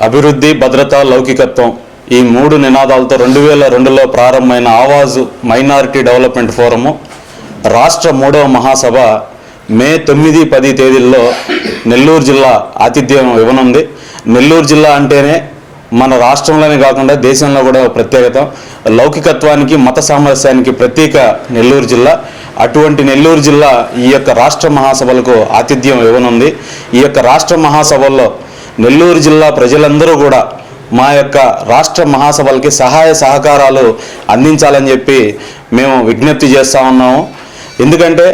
అభివృద్ధి, భద్రత, లౌకికత్వం ఈ మూడు నినాదాలతో 2002లో ప్రారంభమైన ఆవాజు మైనారిటీ డెవలప్మెంట్ ఫోరము రాష్ట్ర 3వ మహాసభ మే 9, 10 తేదీల్లో నెల్లూరు జిల్లా ఆతిథ్యం ఇవ్వనుంది. నెల్లూరు జిల్లా అంటేనే మన రాష్ట్రంలోనే కాకుండా దేశంలో కూడా ప్రత్యేకత. లౌకికత్వానికి, మత సామరస్యానికి ప్రతీక నెల్లూరు జిల్లా. అటువంటి నెల్లూరు జిల్లా ఈ యొక్క రాష్ట్ర మహాసభలకు ఆతిథ్యం ఇవ్వనుంది. ఈ యొక్క రాష్ట్ర మహాసభల్లో నెల్లూరు జిల్లా ప్రజలందరూ కూడా మా యొక్క రాష్ట్ర మహాసభలకి సహాయ సహకారాలు అందించాలని చెప్పి మేము విజ్ఞప్తి చేస్తూ ఉన్నాము. ఎందుకంటే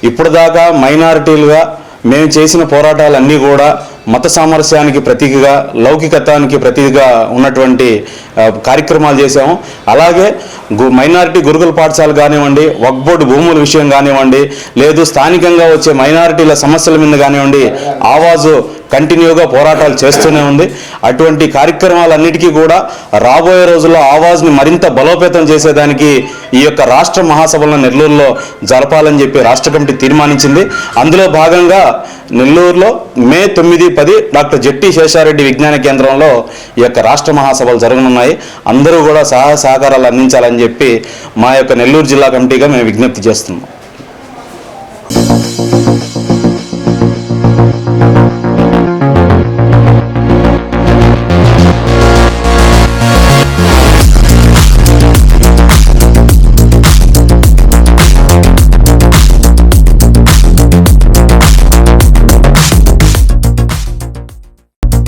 ఇప్పుడు దాకా మైనారిటీలుగా మేము చేసిన పోరాటాలన్నీ కూడా మత సామరస్యానికి ప్రతీకగా, లౌకికత్వానికి ప్రతీకగా ఉన్నటువంటి కార్యక్రమాలు చేశాము. అలాగే మైనారిటీ గురుకుల పాఠశాల కానివ్వండి, వక్ఫ్ బోర్డు భూముల విషయం కానివ్వండి, లేదు స్థానికంగా వచ్చే మైనారిటీల సమస్యల మీద కానివ్వండి, ఆవాజు కంటిన్యూగా పోరాటాలు చేస్తూనే ఉంది. అటువంటి కార్యక్రమాలన్నిటికీ కూడా రాబోయే రోజుల్లో ఆవాజ్ని మరింత బలోపేతం చేసేదానికి ఈ యొక్క రాష్ట్ర మహాసభలను నెల్లూరులో జరపాలని చెప్పి రాష్ట్ర కమిటీ తీర్మానించింది. అందులో భాగంగా నెల్లూరులో మే 9, 10 డాక్టర్ జెట్టి శేషారెడ్డి విజ్ఞాన కేంద్రంలో ఈ యొక్క రాష్ట్ర మహాసభలు జరగనున్నాయి. అందరూ కూడా సహాయ సహకారాలు అందించాలని చెప్పి మా యొక్క నెల్లూరు జిల్లా కమిటీగా మేము విజ్ఞప్తి చేస్తున్నాం.